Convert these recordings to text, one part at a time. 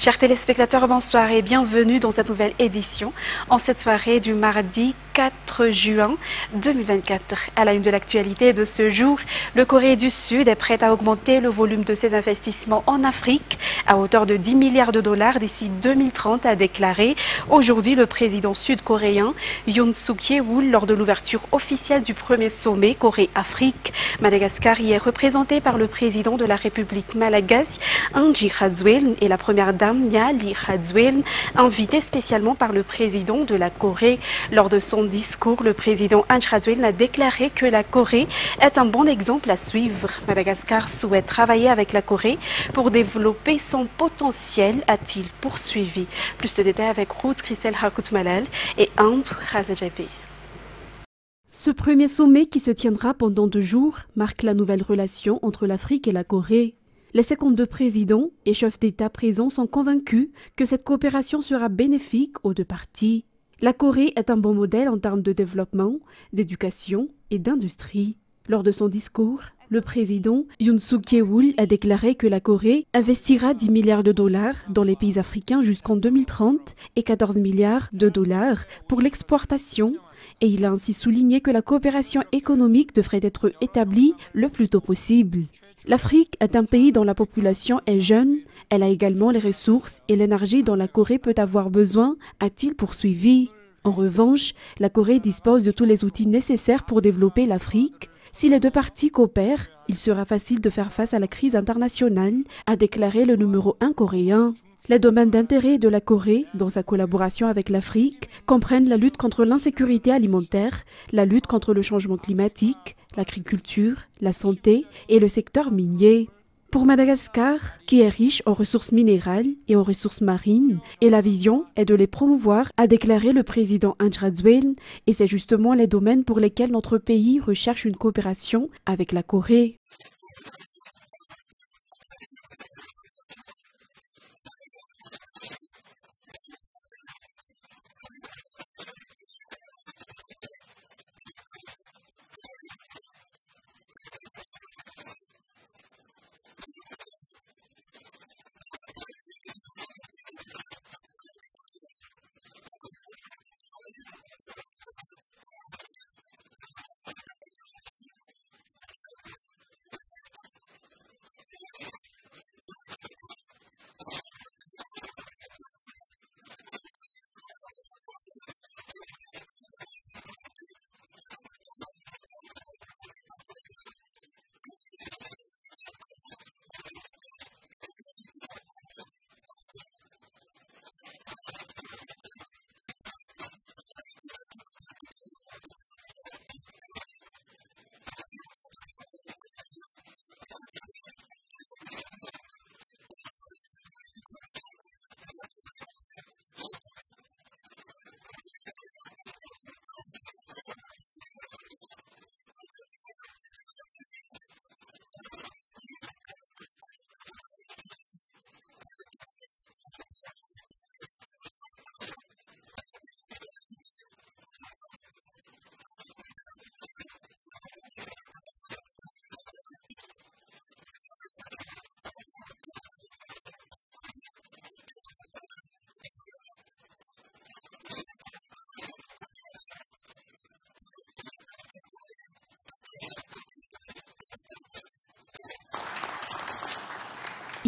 Chers téléspectateurs, bonsoir et bienvenue dans cette nouvelle édition, en cette soirée du mardi 4 juin 2024. À la une de l'actualité de ce jour, le Corée du Sud est prête à augmenter le volume de ses investissements en Afrique à hauteur de 10 milliards de dollars d'ici 2030, a déclaré aujourd'hui le président sud-coréen Yoon Suk-yeol lors de l'ouverture officielle du premier sommet Corée-Afrique. Madagascar y est représenté par le président de la République malagasy, An Ji-Raduel, et la première dame Nya Lee-Raduel, invitée spécialement par le président de la Corée. Lors de son discours, le président An Ji-Raduel a déclaré que la Corée est un bon exemple à suivre. Madagascar souhaite travailler avec la Corée pour développer son potentiel, a-t-il poursuivi. Plus de détails avec Ruth Christelle Harkout-Malal et Andrew Razajabé. Ce premier sommet qui se tiendra pendant 2 jours marque la nouvelle relation entre l'Afrique et la Corée. Les 52 présidents et chefs d'État présents sont convaincus que cette coopération sera bénéfique aux deux parties. La Corée est un bon modèle en termes de développement, d'éducation et d'industrie. Lors de son discours, le président Yoon Suk-yeol a déclaré que la Corée investira 10 milliards de dollars dans les pays africains jusqu'en 2030 et 14 milliards de dollars pour l'exportation. Et il a ainsi souligné que la coopération économique devrait être établie le plus tôt possible. L'Afrique est un pays dont la population est jeune. Elle a également les ressources et l'énergie dont la Corée peut avoir besoin, a-t-il poursuivi. En revanche, la Corée dispose de tous les outils nécessaires pour développer l'Afrique. Si les deux parties coopèrent, il sera facile de faire face à la crise internationale, a déclaré le numéro 1 coréen. Les domaines d'intérêt de la Corée, dans sa collaboration avec l'Afrique, comprennent la lutte contre l'insécurité alimentaire, la lutte contre le changement climatique, l'agriculture, la santé et le secteur minier. Pour Madagascar, qui est riche en ressources minérales et en ressources marines, et la vision est de les promouvoir, a déclaré le président An Ji-Raduel, et c'est justement les domaines pour lesquels notre pays recherche une coopération avec la Corée.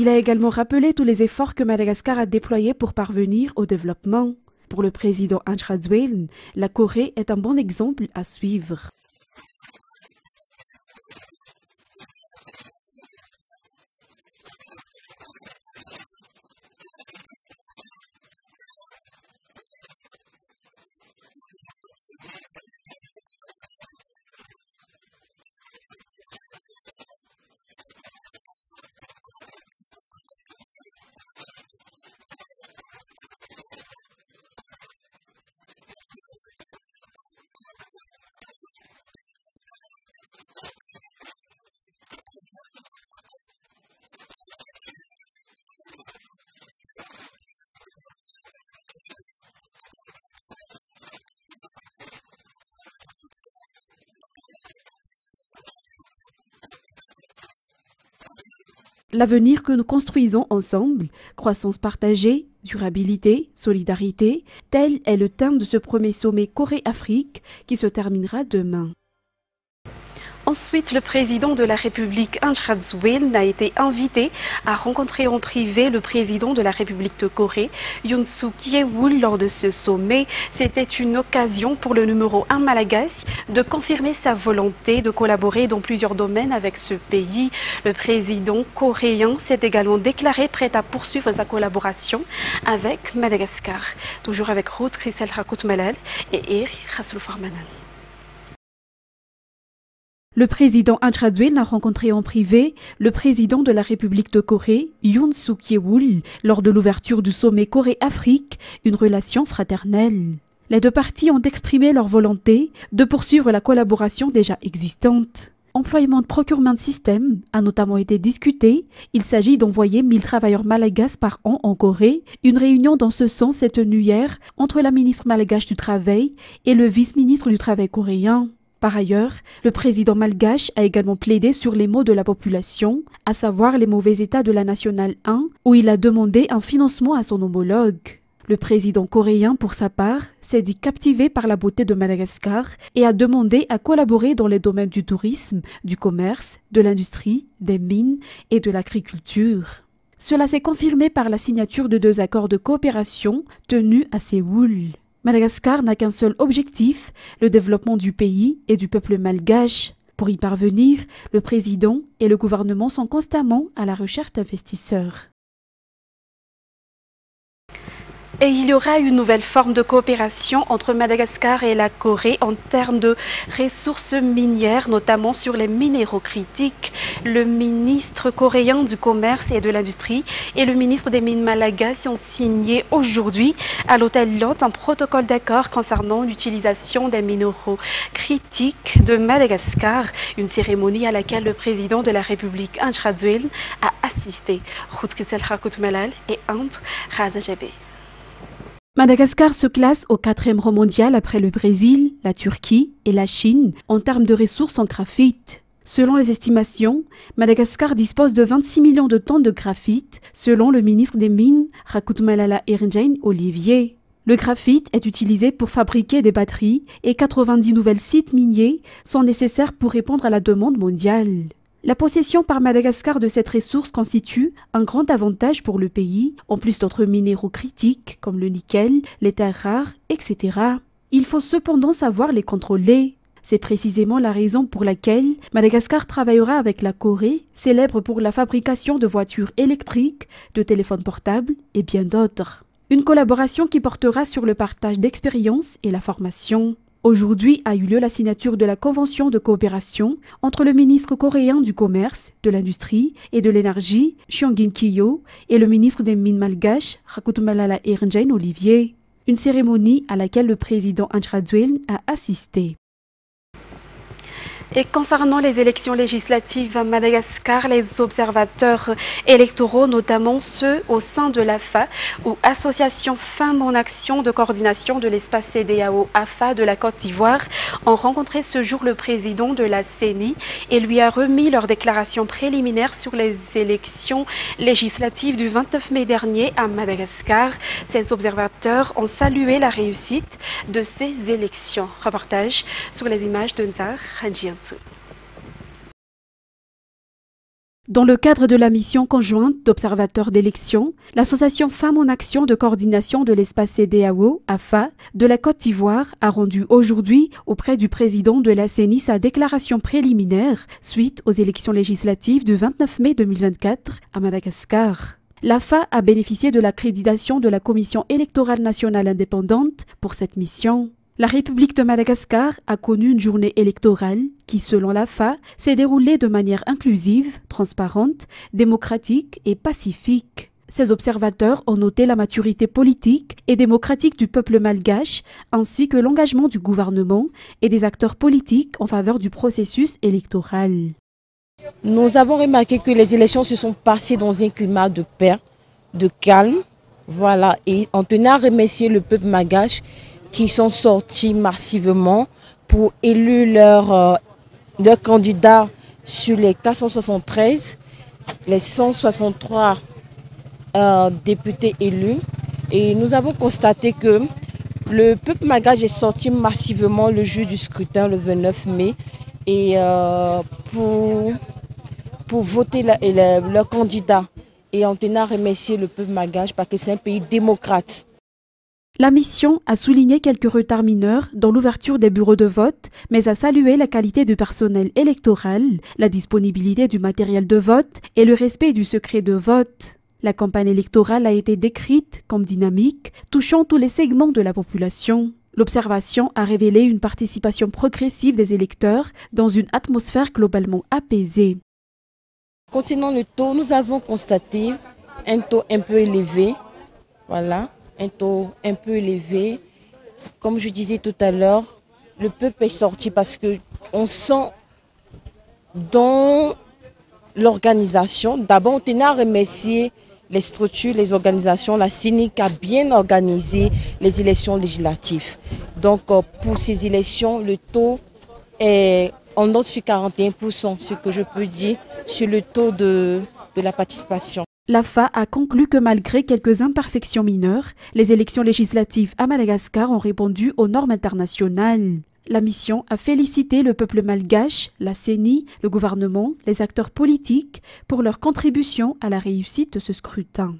Il a également rappelé tous les efforts que Madagascar a déployés pour parvenir au développement. Pour le président An Ji-Raduel, la Corée est un bon exemple à suivre. L'avenir que nous construisons ensemble, croissance partagée, durabilité, solidarité, tel est le thème de ce premier sommet Corée-Afrique qui se terminera demain. Ensuite, le président de la République, Ahn Cheol-soo a été invité à rencontrer en privé le président de la République de Corée, Yoon Suk-yeol, lors de ce sommet. C'était une occasion pour le numéro 1 Malagasy de confirmer sa volonté de collaborer dans plusieurs domaines avec ce pays. Le président coréen s'est également déclaré prêt à poursuivre sa collaboration avec Madagascar. Toujours avec Ruth Christelle Rakut-Malal et Eri Rasoul-Farmanan. Le président Ahn Cheol-soo a rencontré en privé le président de la République de Corée, Yoon Suk-yeol, lors de l'ouverture du sommet Corée-Afrique, une relation fraternelle. Les deux parties ont exprimé leur volonté de poursuivre la collaboration déjà existante. Employement de procurement system a notamment été discuté. Il s'agit d'envoyer 1000 travailleurs malagasy par an en Corée. Une réunion dans ce sens s'est tenue hier entre la ministre malgache du Travail et le vice-ministre du Travail coréen. Par ailleurs, le président malgache a également plaidé sur les maux de la population, à savoir les mauvais états de la Nationale 1, où il a demandé un financement à son homologue. Le président coréen, pour sa part, s'est dit captivé par la beauté de Madagascar et a demandé à collaborer dans les domaines du tourisme, du commerce, de l'industrie, des mines et de l'agriculture. Cela s'est confirmé par la signature de 2 accords de coopération tenus à Séoul. Madagascar n'a qu'un seul objectif, le développement du pays et du peuple malgache. Pour y parvenir, le président et le gouvernement sont constamment à la recherche d'investisseurs. Et il y aura une nouvelle forme de coopération entre Madagascar et la Corée en termes de ressources minières, notamment sur les minéraux critiques. Le ministre coréen du Commerce et de l'Industrie et le ministre des Mines malagasy ont signé aujourd'hui à l'hôtel Lotte un protocole d'accord concernant l'utilisation des minéraux critiques de Madagascar, une cérémonie à laquelle le président de la République, Ahn Cheol-soo, a assisté. Ruth Christelle Rakut-Malal et Ant Razajabé. Madagascar se classe au 4e rang mondial après le Brésil, la Turquie et la Chine en termes de ressources en graphite. Selon les estimations, Madagascar dispose de 26 millions de tonnes de graphite, selon le ministre des Mines, Rakut-Malala Erinjane Olivier. Le graphite est utilisé pour fabriquer des batteries et 90 nouvelles sites miniers sont nécessaires pour répondre à la demande mondiale. La possession par Madagascar de cette ressource constitue un grand avantage pour le pays, en plus d'autres minéraux critiques comme le nickel, les terres rares, etc. Il faut cependant savoir les contrôler. C'est précisément la raison pour laquelle Madagascar travaillera avec la Corée, célèbre pour la fabrication de voitures électriques, de téléphones portables et bien d'autres. Une collaboration qui portera sur le partage d'expériences et la formation. Aujourd'hui a eu lieu la signature de la convention de coopération entre le ministre coréen du Commerce, de l'Industrie et de l'Énergie, Cheong-in Kyo, et le ministre des Mines malgaches, Rakut-Malala Erinjane Olivier. Une cérémonie à laquelle le président Ahn Cheol-soo a assisté. Et concernant les élections législatives à Madagascar, les observateurs électoraux, notamment ceux au sein de l'AFA ou Association Femmes en Action de coordination de l'espace CEDEAO-AFA de la Côte d'Ivoire, ont rencontré ce jour le président de la CENI et lui a remis leur déclaration préliminaire sur les élections législatives du 29 mai dernier à Madagascar. Ces observateurs ont salué la réussite de ces élections. Reportage sur les images de Nzar Hanjian. Dans le cadre de la mission conjointe d'observateurs d'élections, l'Association Femmes en Action de coordination de l'espace CEDEAO, AFA, de la Côte d'Ivoire a rendu aujourd'hui auprès du président de la CENI sa déclaration préliminaire suite aux élections législatives du 29 mai 2024 à Madagascar. L'AFA a bénéficié de l'accréditation de la Commission électorale nationale indépendante pour cette mission. La République de Madagascar a connu une journée électorale qui, selon l'AFA, s'est déroulée de manière inclusive, transparente, démocratique et pacifique. Ces observateurs ont noté la maturité politique et démocratique du peuple malgache, ainsi que l'engagement du gouvernement et des acteurs politiques en faveur du processus électoral. Nous avons remarqué que les élections se sont passées dans un climat de paix, de calme, voilà, et on tenait à remercier le peuple malgache qui sont sortis massivement pour élire leur candidat sur les 473 les 163 députés élus. Et nous avons constaté que le peuple malgache est sorti massivement le jour du scrutin, le 29 mai, et pour voter leur candidat. Et on tenait à remercier le peuple malgache parce que c'est un pays démocrate. La mission a souligné quelques retards mineurs dans l'ouverture des bureaux de vote, mais a salué la qualité du personnel électoral, la disponibilité du matériel de vote et le respect du secret de vote. La campagne électorale a été décrite comme dynamique, touchant tous les segments de la population. L'observation a révélé une participation progressive des électeurs dans une atmosphère globalement apaisée. Concernant le taux, nous avons constaté un taux un peu élevé. Voilà. Un taux un peu élevé. Comme je disais tout à l'heure, le peuple est sorti parce qu'on sent dans l'organisation. D'abord, on tenait à remercier les structures, les organisations. La CENI a bien organisé les élections législatives. Donc, pour ces élections, le taux est en note sur 41%, ce que je peux dire sur le taux de la participation. L'AFA a conclu que malgré quelques imperfections mineures, les élections législatives à Madagascar ont répondu aux normes internationales. La mission a félicité le peuple malgache, la CENI, le gouvernement, les acteurs politiques pour leur contribution à la réussite de ce scrutin.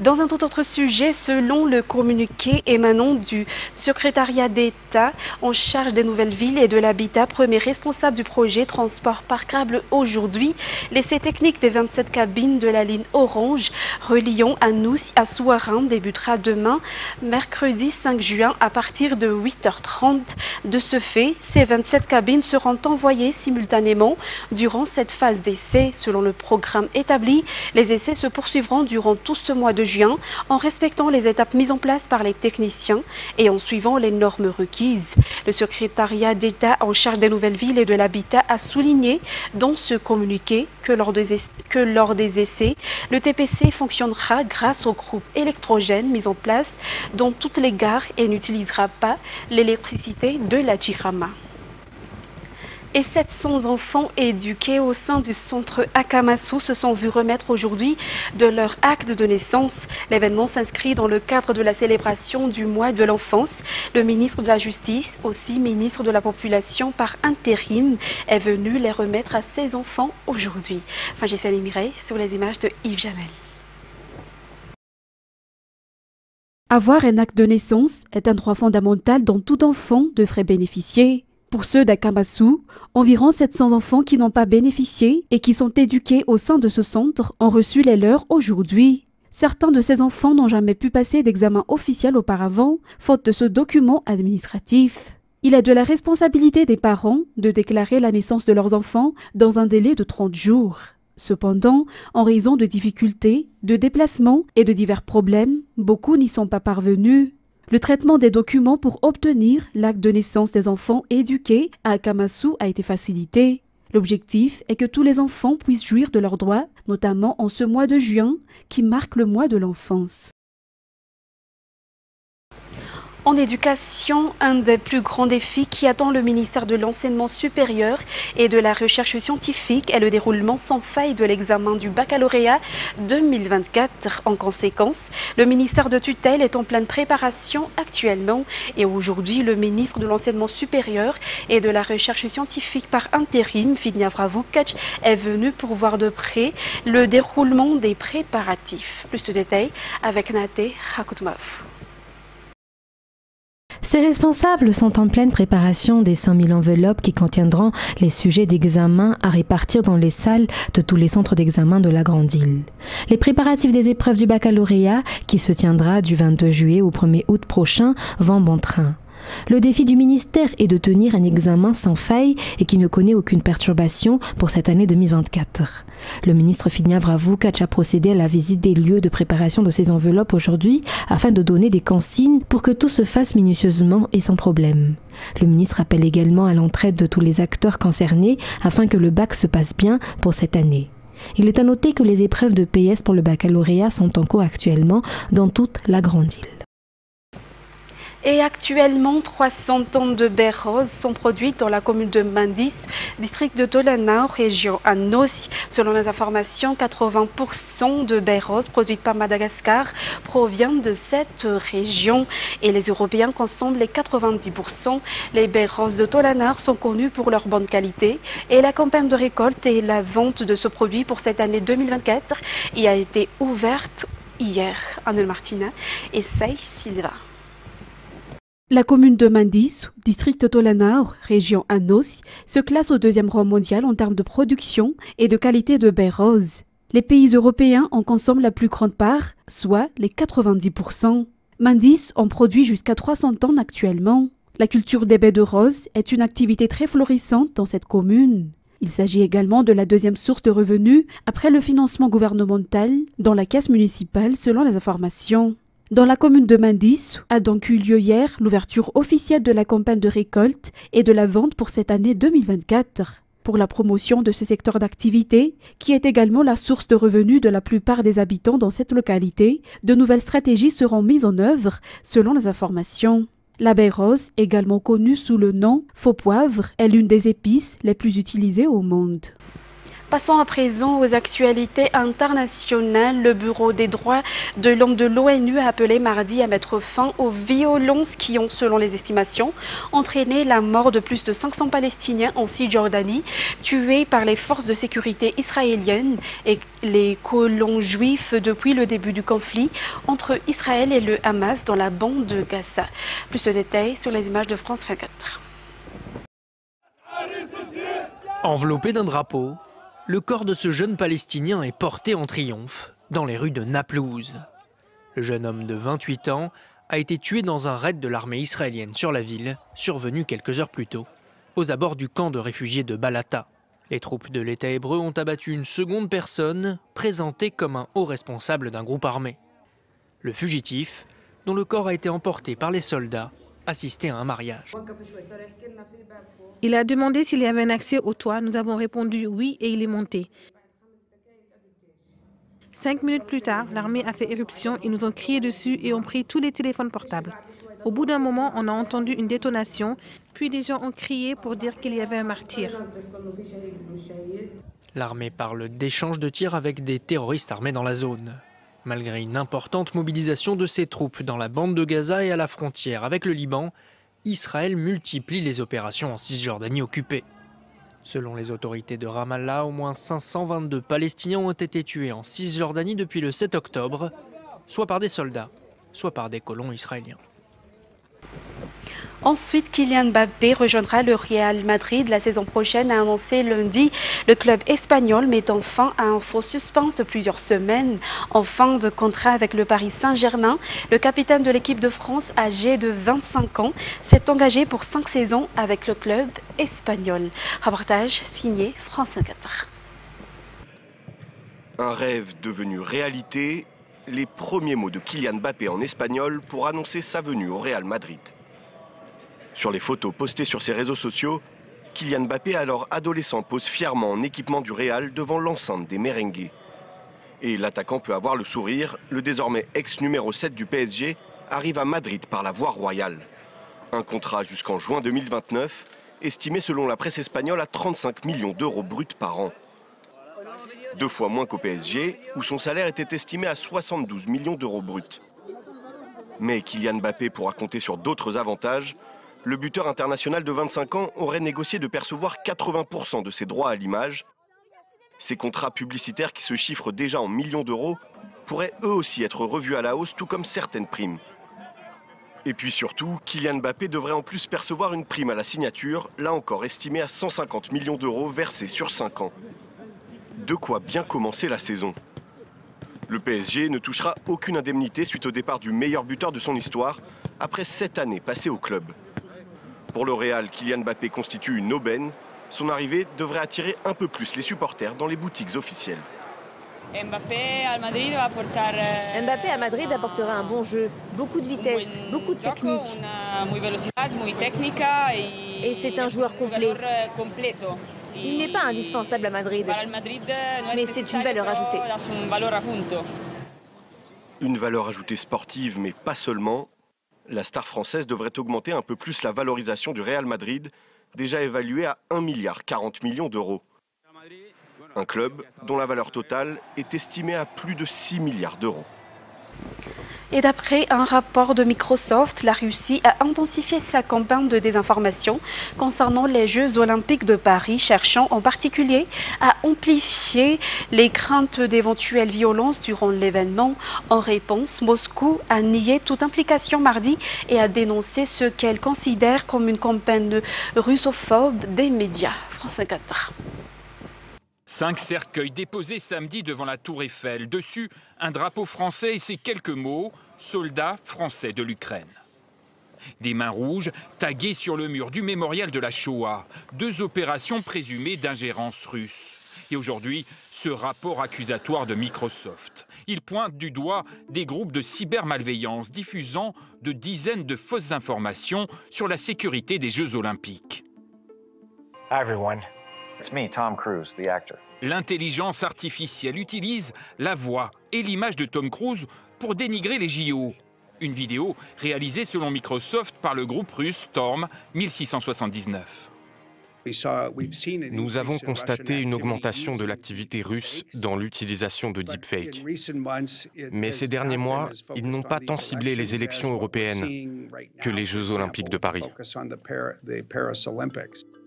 Dans un tout autre sujet, selon le communiqué émanant du secrétariat d'État en charge des nouvelles villes et de l'habitat, premier responsable du projet Transport par câble aujourd'hui, l'essai technique des 27 cabines de la ligne Orange reliant Anous à Souarin débutera demain, mercredi 5 juin à partir de 8h30. De ce fait, ces 27 cabines seront envoyées simultanément durant cette phase d'essai. Selon le programme établi, les essais se poursuivront durant tout ce mois de juin en respectant les étapes mises en place par les techniciens et en suivant les normes requises. Le secrétariat d'État en charge des nouvelles villes et de l'habitat a souligné dans ce communiqué que lors des essais, le TPC fonctionnera grâce au groupe électrogène mis en place dans toutes les gares et n'utilisera pas l'électricité de la Jirama. Et 700 enfants éduqués au sein du centre Akamasu se sont vus remettre aujourd'hui de leur acte de naissance. L'événement s'inscrit dans le cadre de la célébration du mois de l'enfance. Le ministre de la Justice, aussi ministre de la Population par intérim, est venu les remettre à ces enfants aujourd'hui. Fagissane Mireille sur les images de Yves Janel. Avoir un acte de naissance est un droit fondamental dont tout enfant devrait bénéficier. Pour ceux d'Akamasu, environ 700 enfants qui n'ont pas bénéficié et qui sont éduqués au sein de ce centre ont reçu les leurs aujourd'hui. Certains de ces enfants n'ont jamais pu passer d'examen officiel auparavant, faute de ce document administratif. Il est de la responsabilité des parents de déclarer la naissance de leurs enfants dans un délai de 30 jours. Cependant, en raison de difficultés, de déplacements et de divers problèmes, beaucoup n'y sont pas parvenus. Le traitement des documents pour obtenir l'acte de naissance des enfants éduqués à Akamasu a été facilité. L'objectif est que tous les enfants puissent jouir de leurs droits, notamment en ce mois de juin qui marque le mois de l'enfance. En éducation, un des plus grands défis qui attend le ministère de l'Enseignement supérieur et de la Recherche scientifique est le déroulement sans faille de l'examen du baccalauréat 2024. En conséquence, le ministère de tutelle est en pleine préparation actuellement et aujourd'hui, le ministre de l'Enseignement supérieur et de la Recherche scientifique par intérim, Fidniavra Vukac, est venu pour voir de près le déroulement des préparatifs. Plus de détails avec Nate Rakutmov. Ces responsables sont en pleine préparation des 100 000 enveloppes qui contiendront les sujets d'examen à répartir dans les salles de tous les centres d'examen de la Grande Île. Les préparatifs des épreuves du baccalauréat, qui se tiendra du 22 juillet au 1er août prochain, vont bon train. Le défi du ministère est de tenir un examen sans faille et qui ne connaît aucune perturbation pour cette année 2024. Le ministre Fidniavra Vukac a procédé à la visite des lieux de préparation de ces enveloppes aujourd'hui afin de donner des consignes pour que tout se fasse minutieusement et sans problème. Le ministre appelle également à l'entraide de tous les acteurs concernés afin que le bac se passe bien pour cette année. Il est à noter que les épreuves de PS pour le baccalauréat sont en cours actuellement dans toute la Grande Île. Et actuellement, 300 tonnes de baies roses sont produites dans la commune de Mandis, district de Tolana, région Anossi. Selon les informations, 80% de baies roses produites par Madagascar proviennent de cette région et les Européens consomment les 90%. Les baies roses de Tolana sont connues pour leur bonne qualité et la campagne de récolte et la vente de ce produit pour cette année 2024 y a été ouverte hier. Anel Martina et Saï Silva. La commune de Mandis, district de Tolana, région Anossi, se classe au deuxième rang mondial en termes de production et de qualité de baies roses. Les pays européens en consomment la plus grande part, soit les 90%. Mandis en produit jusqu'à 300 tonnes actuellement. La culture des baies de roses est une activité très florissante dans cette commune. Il s'agit également de la deuxième source de revenus après le financement gouvernemental dans la caisse municipale selon les informations. Dans la commune de Mandis a donc eu lieu hier l'ouverture officielle de la campagne de récolte et de la vente pour cette année 2024. Pour la promotion de ce secteur d'activité, qui est également la source de revenus de la plupart des habitants dans cette localité, de nouvelles stratégies seront mises en œuvre selon les informations. La baie rose, également connue sous le nom faux poivre, est l'une des épices les plus utilisées au monde. Passons à présent aux actualités internationales. Le Bureau des droits de l'homme de l'ONU a appelé mardi à mettre fin aux violences qui ont, selon les estimations, entraîné la mort de plus de 500 Palestiniens en Cisjordanie, tués par les forces de sécurité israéliennes et les colons juifs depuis le début du conflit entre Israël et le Hamas dans la bande de Gaza. Plus de détails sur les images de France 24. Enveloppé d'un drapeau, le corps de ce jeune Palestinien est porté en triomphe dans les rues de Naplouse. Le jeune homme de 28 ans a été tué dans un raid de l'armée israélienne sur la ville, survenu quelques heures plus tôt, aux abords du camp de réfugiés de Balata. Les troupes de l'État hébreu ont abattu une seconde personne, présentée comme un haut responsable d'un groupe armé. Le fugitif, dont le corps a été emporté par les soldats, assistait à un mariage. Il a demandé s'il y avait un accès au toit. Nous avons répondu oui et il est monté. 5 minutes plus tard, l'armée a fait éruption. Ils nous ont crié dessus et ont pris tous les téléphones portables. Au bout d'un moment, on a entendu une détonation, puis des gens ont crié pour dire qu'il y avait un martyr. L'armée parle d'échanges de tirs avec des terroristes armés dans la zone. Malgré une importante mobilisation de ses troupes dans la bande de Gaza et à la frontière avec le Liban, Israël multiplie les opérations en Cisjordanie occupée. Selon les autorités de Ramallah, au moins 522 Palestiniens ont été tués en Cisjordanie depuis le 7 octobre, soit par des soldats, soit par des colons israéliens. Ensuite, Kylian Mbappé rejoindra le Real Madrid la saison prochaine, a annoncé lundi. Le club espagnol mettant fin à un faux suspense de plusieurs semaines. En fin de contrat avec le Paris Saint-Germain, le capitaine de l'équipe de France, âgé de 25 ans, s'est engagé pour 5 saisons avec le club espagnol. Reportage signé France 24. Un rêve devenu réalité, les premiers mots de Kylian Mbappé en espagnol pour annoncer sa venue au Real Madrid. Sur les photos postées sur ses réseaux sociaux, Kylian Mbappé, alors adolescent, pose fièrement en équipement du Real devant l'enceinte des merengues. Et l'attaquant peut avoir le sourire, le désormais ex-numéro 7 du PSG arrive à Madrid par la voie royale. Un contrat jusqu'en juin 2029, estimé selon la presse espagnole à 35 millions d'euros bruts par an. 2 fois moins qu'au PSG, où son salaire était estimé à 72 millions d'euros bruts. Mais Kylian Mbappé pourra compter sur d'autres avantages. Le buteur international de 25 ans aurait négocié de percevoir 80% de ses droits à l'image. Ces contrats publicitaires qui se chiffrent déjà en millions d'euros pourraient eux aussi être revus à la hausse, tout comme certaines primes. Et puis surtout, Kylian Mbappé devrait en plus percevoir une prime à la signature, là encore estimée à 150 millions d'euros versée sur 5 ans. De quoi bien commencer la saison. Le PSG ne touchera aucune indemnité suite au départ du meilleur buteur de son histoire, après 7 années passées au club. Pour le Real, Kylian Mbappé constitue une aubaine. Son arrivée devrait attirer un peu plus les supporters dans les boutiques officielles. Mbappé à Madrid apportera un bon jeu, beaucoup de vitesse, beaucoup de technique. Et c'est un joueur complet. Il n'est pas indispensable à Madrid, mais c'est une valeur ajoutée. Une valeur ajoutée sportive, mais pas seulement. La star française devrait augmenter un peu plus la valorisation du Real Madrid, déjà évaluée à 1,40 milliard d'euros. Un club dont la valeur totale est estimée à plus de 6 milliards d'euros. Et d'après un rapport de Microsoft, la Russie a intensifié sa campagne de désinformation concernant les Jeux Olympiques de Paris, cherchant en particulier à amplifier les craintes d'éventuelles violences durant l'événement. En réponse, Moscou a nié toute implication mardi et a dénoncé ce qu'elle considère comme une campagne russophobe des médias. France 4. 5 cercueils déposés samedi devant la Tour Eiffel. Dessus, un drapeau français et ces quelques mots « Soldats français de l'Ukraine ». Des mains rouges taguées sur le mur du mémorial de la Shoah. 2 opérations présumées d'ingérence russe. Et aujourd'hui, ce rapport accusatoire de Microsoft. Il pointe du doigt des groupes de cybermalveillance diffusant de dizaines de fausses informations sur la sécurité des Jeux Olympiques. Hi everyone. It's me, Tom Cruise, the actor. L'intelligence artificielle utilise la voix et l'image de Tom Cruise pour dénigrer les JO. Une vidéo réalisée selon Microsoft par le groupe russe Storm 1679. Nous avons constaté une augmentation de l'activité russe dans l'utilisation de deepfakes. Mais ces derniers mois, ils n'ont pas tant ciblé les élections européennes que les Jeux Olympiques de Paris.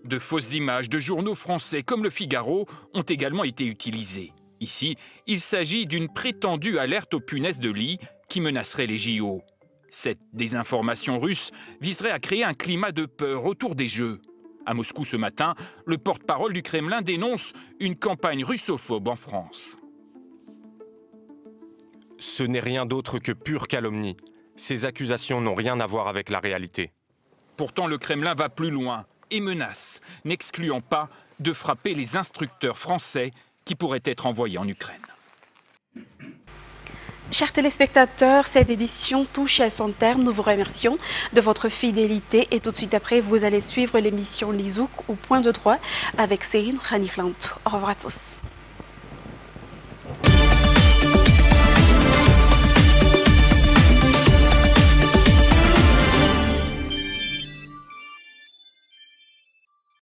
De fausses images de journaux français comme Le Figaro ont également été utilisées. Ici, il s'agit d'une prétendue alerte aux punaises de lit qui menacerait les JO. Cette désinformation russe viserait à créer un climat de peur autour des Jeux. À Moscou ce matin, le porte-parole du Kremlin dénonce une campagne russophobe en France. Ce n'est rien d'autre que pure calomnie. Ces accusations n'ont rien à voir avec la réalité. Pourtant, le Kremlin va plus loin et menace, n'excluant pas de frapper les instructeurs français qui pourraient être envoyés en Ukraine. Chers téléspectateurs, cette édition touche à son terme. Nous vous remercions de votre fidélité et tout de suite après, vous allez suivre l'émission Lizouk au point de droit avec Céline Ranichlant. Au revoir à tous.